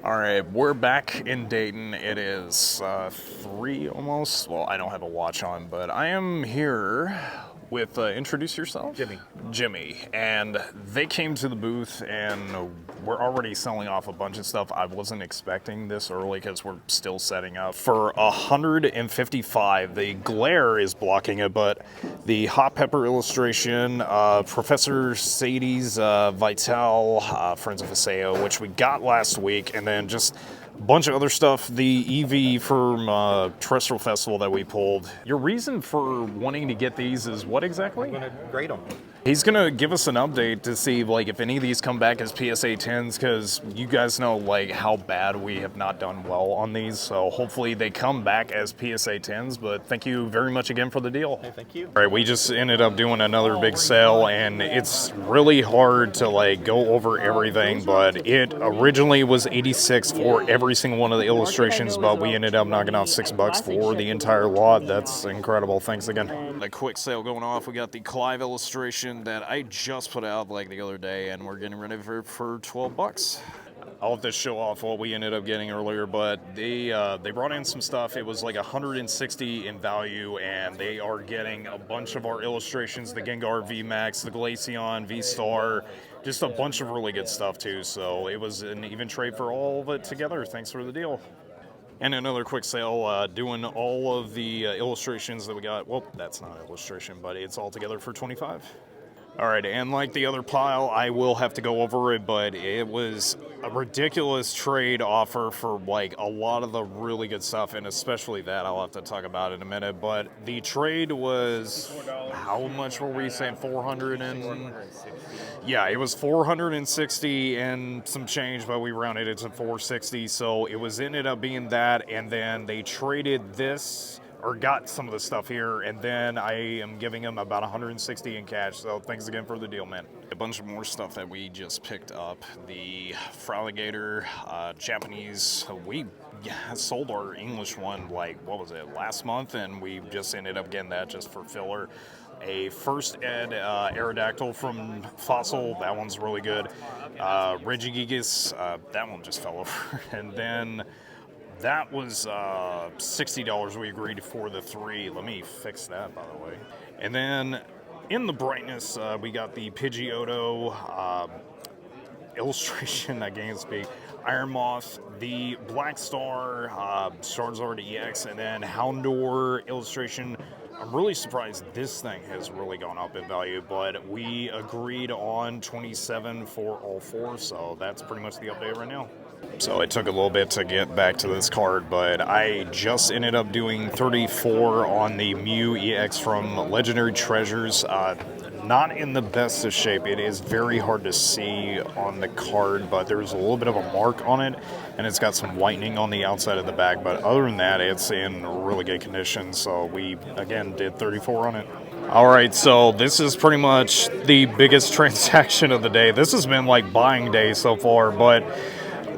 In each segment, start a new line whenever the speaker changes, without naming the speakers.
All right, we're back in Dayton. It is 3 almost. Well, I don't have a watch on, but I am here with, introduce yourself?
Jimmy.
Jimmy. And they came to the booth and we're already selling off a bunch of stuff. I wasn't expecting this early because we're still setting up. For 155, the glare is blocking it, but the hot pepper illustration, Professor Sadie's Vital, Friends of Aseo, which we got last week, and then just a bunch of other stuff. The EV from Terrestrial Festival that we pulled. Your reason for wanting to get these is what exactly?
I'm going to grade them.
He's gonna give us an update to see like if any of these come back as PSA 10s, because you guys know like how bad we have not done well on these. So hopefully they come back as PSA 10s. But thank you very much again for the deal.
Hey, thank you.
All right, we just ended up doing another big sale, and it's really hard to like go over everything. But it originally was 86 for every single one of the illustrations, but we ended up knocking off $6 for the entire lot. That's incredible. Thanks again. A quick sale going off. We got the Clive illustration that I just put out like the other day, and we're getting rid of it for $12. I'll have to show off what we ended up getting earlier, but they brought in some stuff. It was like 160 in value, and they are getting a bunch of our illustrations, the Gengar VMAX, the Glaceon V-Star, just a bunch of really good stuff too. So it was an even trade for all of it together. Thanks for the deal. And another quick sale, doing all of the illustrations that we got. Well, that's not an illustration, but it's all together for $25. All right, and like the other pile, I will have to go over it, but it was a ridiculous trade offer for like a lot of the really good stuff, and especially that I'll have to talk about in a minute. But the trade was, how much were we saying? 400 and... Yeah, it was 460 and some change, but we rounded it to 460, so it was ended up being that, and then they traded this, or got some of the stuff here, and then I am giving them about 160 in cash, so thanks again for the deal, man. A bunch of more stuff that we just picked up. The Fraligator, Japanese, we sold our English one, like, what was it, last month, and we just ended up getting that just for filler. A first ed Aerodactyl from Fossil, that one's really good. Regigigas, that one just fell over, and then that was $60 we agreed for the 3. Let me fix that, by the way. And then in the brightness, we got the Pidgeotto illustration, I can't speak, Iron Moth, the Black Star, Charizard EX, and then Houndour illustration. I'm really surprised this thing has really gone up in value, but we agreed on 27 for all 4, so that's pretty much the update right now. So it took a little bit to get back to this card, but I just ended up doing 34 on the Mew EX from Legendary Treasures. Not in the best of shape. It is very hard to see on the card, but there's a little bit of a mark on it, and it's got some whitening on the outside of the back, but other than that, it's in really good condition, so we, again, did 34 on it. All right, so this is pretty much the biggest transaction of the day. This has been like buying day so far, but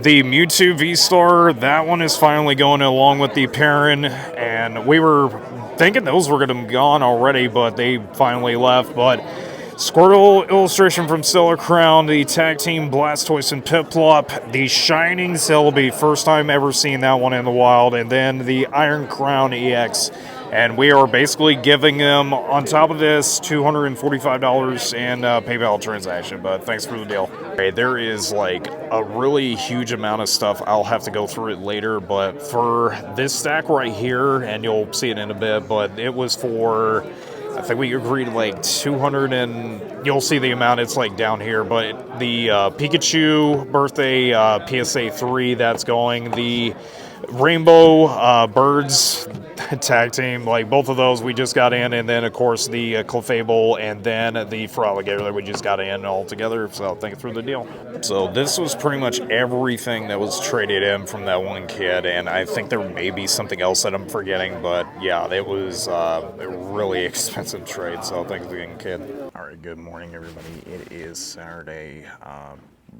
the Mewtwo V-Star, that one is finally going along with the Perrin, and we were thinking those were going to be gone already, but they finally left. But Squirtle illustration from Stellar Crown, the tag team Blastoise and Piplup, the Shining Celebi, first time ever seeing that one in the wild, and then the Iron Crown EX. And we are basically giving them, on top of this, $245 in PayPal transaction, but thanks for the deal. Okay, there is like a really huge amount of stuff. I'll have to go through it later, but for this stack right here, and you'll see it in a bit, but it was for, I think we agreed like 200, and you'll see the amount, it's like down here, but the Pikachu birthday PSA 3, that's going. The Rainbow Birds tag team, like both of those we just got in, and then of course the Clefable, and then the Fraligator that we just got in all together, so thank you for the deal. So this was pretty much everything that was traded in from that one kid, and I think there may be something else that I'm forgetting, but yeah, it was a really expensive trade, so thanks again, kid. All right, good morning everybody. It is Saturday. A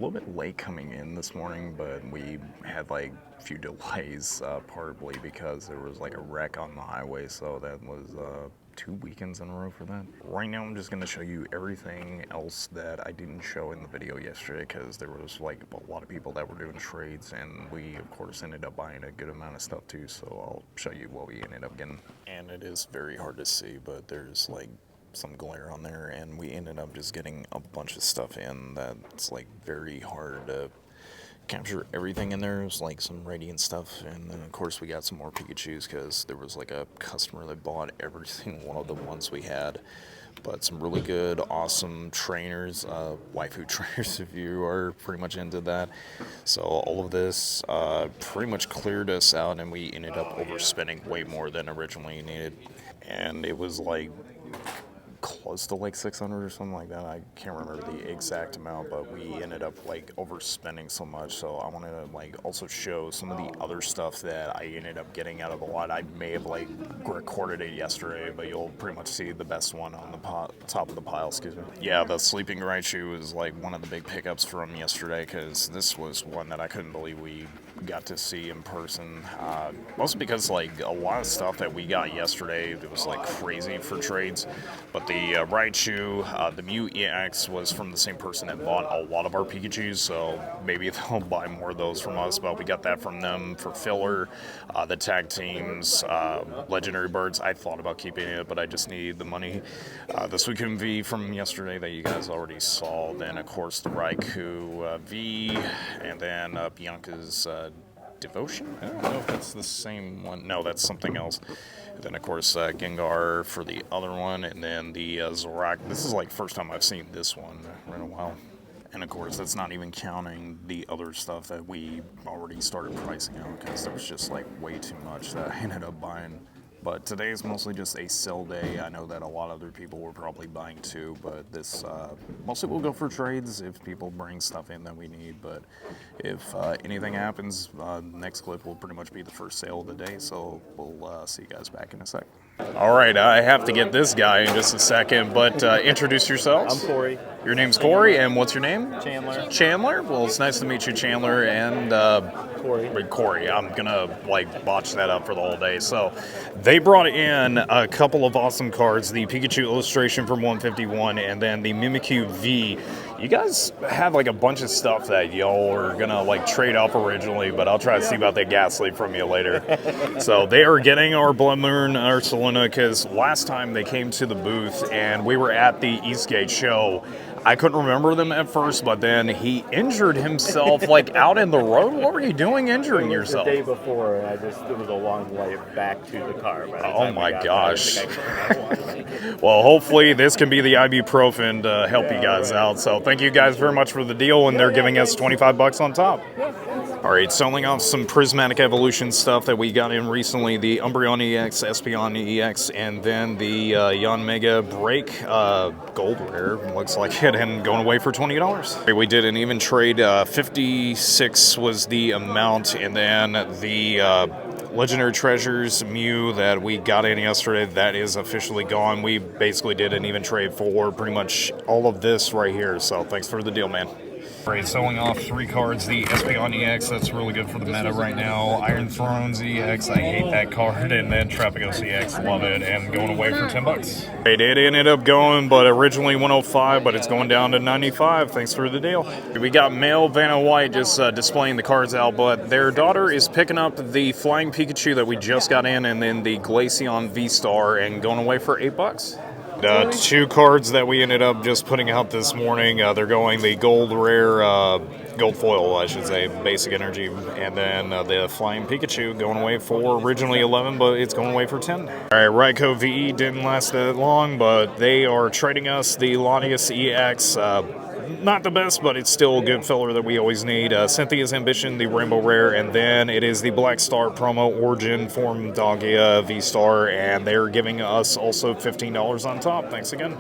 little bit late coming in this morning, but we had like a few delays, partly because there was like a wreck on the highway, so that was 2 weekends in a row for that. Right now I'm just going to show you everything else that I didn't show in the video yesterday because there was like a lot of people that were doing trades, and we of course ended up buying a good amount of stuff too, so I'll show you what we ended up getting. And it is very hard to see, but there's like some glare on there, and we ended up just getting a bunch of stuff in that's like very hard to capture everything in there. It was like some Radiant stuff, and then of course we got some more Pikachus because there was like a customer that bought every single one of the ones we had. But some really good, awesome trainers, waifu trainers if you are pretty much into that. So all of this pretty much cleared us out, and we ended up overspending way more than originally needed. And it was like close to like 600 or something like that. I can't remember the exact amount, but we ended up like overspending so much. So I want to like also show some of the other stuff that I ended up getting out of a lot. I may have like recorded it yesterday, but you'll pretty much see the best one on the top of the pile, excuse me. Yeah, the sleeping Raichu is like one of the big pickups from yesterday, because this was one that I couldn't believe we got to see in person. Mostly because like a lot of stuff that we got yesterday, it was like crazy for trades. But the Raichu, the Mew EX was from the same person that bought a lot of our Pikachus, so maybe they'll buy more of those from us, but we got that from them for filler. The tag teams, Legendary Birds, I thought about keeping it, but I just need the money. The Suicune V from yesterday that you guys already saw, then of course the Raikou V, and then Bianca's Devotion? I don't know if that's the same one. No, that's something else. And then, of course, Gengar for the other one, and then the Zorak. This is like first time I've seen this one in a while. And, of course, that's not even counting the other stuff that we already started pricing out, because there was just like way too much that I ended up buying. But today is mostly just a sell day. I know that a lot of other people were probably buying too, but this mostly will go for trades if people bring stuff in that we need. But if anything happens, next clip will pretty much be the first sale of the day. So we'll see you guys back in a sec. All right, I have to get this guy in just a second, but introduce yourselves.
I'm Corey.
Your name's Corey, and what's your name?
Chandler.
Chandler? Well, it's nice to meet you, Chandler, and Corey. I'm gonna like botch that up for the whole day. So they brought in a couple of awesome cards, the Pikachu illustration from 151, and then the Mimikyu V. You guys have like a bunch of stuff that y'all are gonna like trade off originally, but I'll try to see about that Ghastly from you later. So they are getting our Blood Moon Ursaluna, because last time they came to the booth and we were at the Eastgate show, I couldn't remember them at first, but then he injured himself like out in the road. What were you doing injuring yourself?
The day before, and it was a long way back to the car.
Oh my gosh. Well, hopefully this can be the ibuprofen to help you guys out. So thank you guys very much for the deal, and they're giving us $25 on top. All right, selling off some Prismatic Evolution stuff that we got in recently, the Umbreon EX, Espeon EX, and then the Yanmega Break Gold Rare, looks like it, and going away for $20. Okay, we did an even trade, 56 was the amount, and then the Legendary Treasures Mew that we got in yesterday, that is officially gone. We basically did an even trade for pretty much all of this right here, so thanks for the deal, man. Alright, selling off 3 cards, the Espeon EX, that's really good for the meta right now. Iron Thrones EX, I hate that card, and then Trapagos EX, love it, and going away for $10. It ended up going, but originally 105, but it's going down to 95. Thanks for the deal. We got male Vanna White just displaying the cards out, but their daughter is picking up the Flying Pikachu that we just got in, and then the Glaceon V-Star, and going away for $8. 2 cards that we ended up just putting out this morning. They're going the gold rare, gold foil, I should say, basic energy, and then the Flying Pikachu going away for originally 11, but it's going away for 10. All right, Raikou VE didn't last that long, but they are trading us the Lanius EX. Not the best, but it's still a good filler that we always need. Cynthia's Ambition, the Rainbow Rare, and then it is the Black Star promo Origin Form Dogia V-Star, and they're giving us also $15 on top. Thanks again.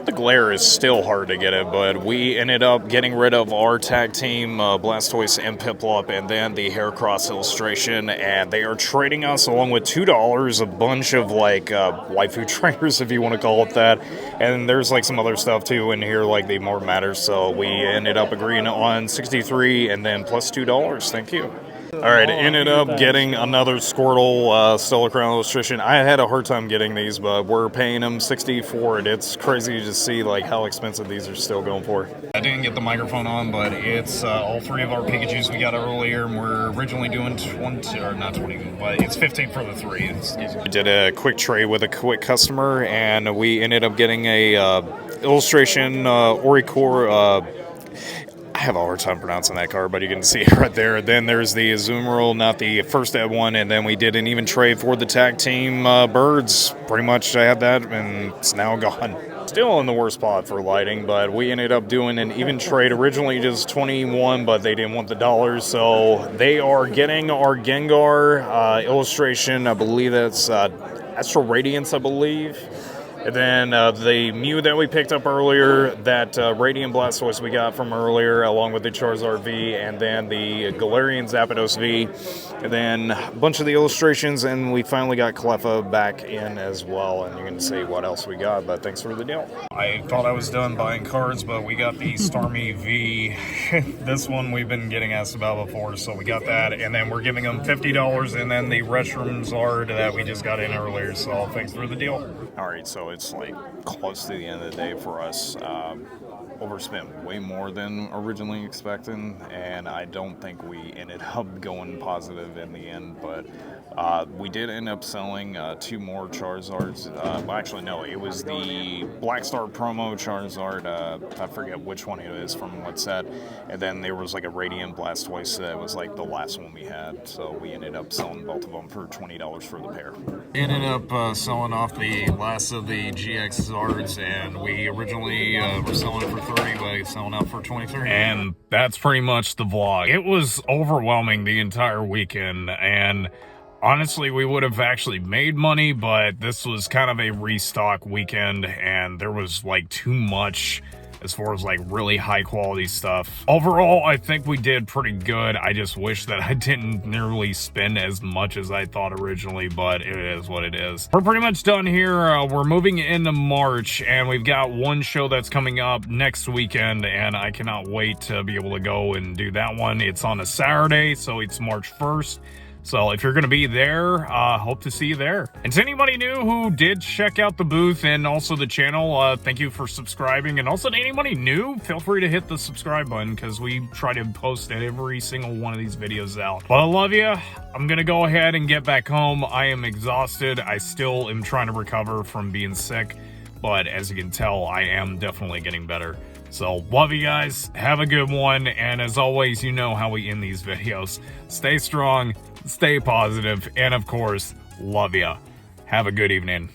The glare is still hard to get it, but we ended up getting rid of our tag team, Blastoise and Piplup, and then the Heracross illustration, and they are trading us, along with $2, a bunch of, like, waifu trainers, if you want to call it that, and there's, like, some other stuff, too, in here, like the More Matters, so we ended up agreeing on 63 and then plus $2. Thank you. All right, ended up getting another Squirtle Stellar Crown illustration. I had a hard time getting these, but we're paying them $60 for it. It's crazy to see like how expensive these are still going for. I didn't get the microphone on, but it's all three of our Pikachus we got earlier, and we're originally doing 20, or not 20, but it's 15 for the three. We did a quick trade with a quick customer, and we ended up getting a illustration Oricor. I have a hard time pronouncing that card, but you can see it right there. Then there's the Azumarill, not the first ed one, and then we did an even trade for the tag team birds. Pretty much I had that, and it's now gone. Still in the worst spot for lighting, but we ended up doing an even trade. Originally just 21, but they didn't want the dollars, so they are getting our Gengar illustration. I believe that's Astral Radiance, I believe. And then the Mew that we picked up earlier, that Radiant Blastoise we got from earlier, along with the Charizard V, and then the Galarian Zapdos V, and then a bunch of the illustrations, and we finally got Cleffa back in as well, and you can see what else we got, but thanks for the deal. I thought I was done buying cards, but we got the Starmie V. This one we've been getting asked about before, so we got that, and then we're giving them $50, and then the Restroom Zard that we just got in earlier, so thanks for the deal. Alright, so it's like close to the end of the day for us. Overspent way more than originally expecting, and I don't think we ended up going positive in the end, but we did end up selling 2 more Charizards. Well, actually, no, it was the Black Star promo Charizard. I forget which one it is from what set, and then there was like a Radiant Blastoise that was like the last one we had, so we ended up selling both of them for $20 for the pair. Ended up selling off the last of the GX Zards, and we originally were selling it for 30, but it's selling out for 23. And that's pretty much the vlog. It was overwhelming the entire weekend, and honestly, we would have actually made money, but this was kind of a restock weekend, and there was like too much as far as like really high quality stuff. Overall, I think we did pretty good. I just wish that I didn't nearly spend as much as I thought originally, but it is what it is. We're pretty much done here. We're moving into March, and we've got one show that's coming up next weekend, and I cannot wait to be able to go and do that one. It's on a Saturday, so it's March 1st. So if you're going to be there, hope to see you there. And to anybody new who did check out the booth and also the channel, thank you for subscribing. And also to anybody new, feel free to hit the subscribe button, because we try to post every single one of these videos out. But I love you. I'm going to go ahead and get back home. I am exhausted. I still am trying to recover from being sick. But as you can tell, I am definitely getting better. So love you guys. Have a good one. And as always, you know how we end these videos. Stay strong. Stay positive, and of course, love ya. Have a good evening.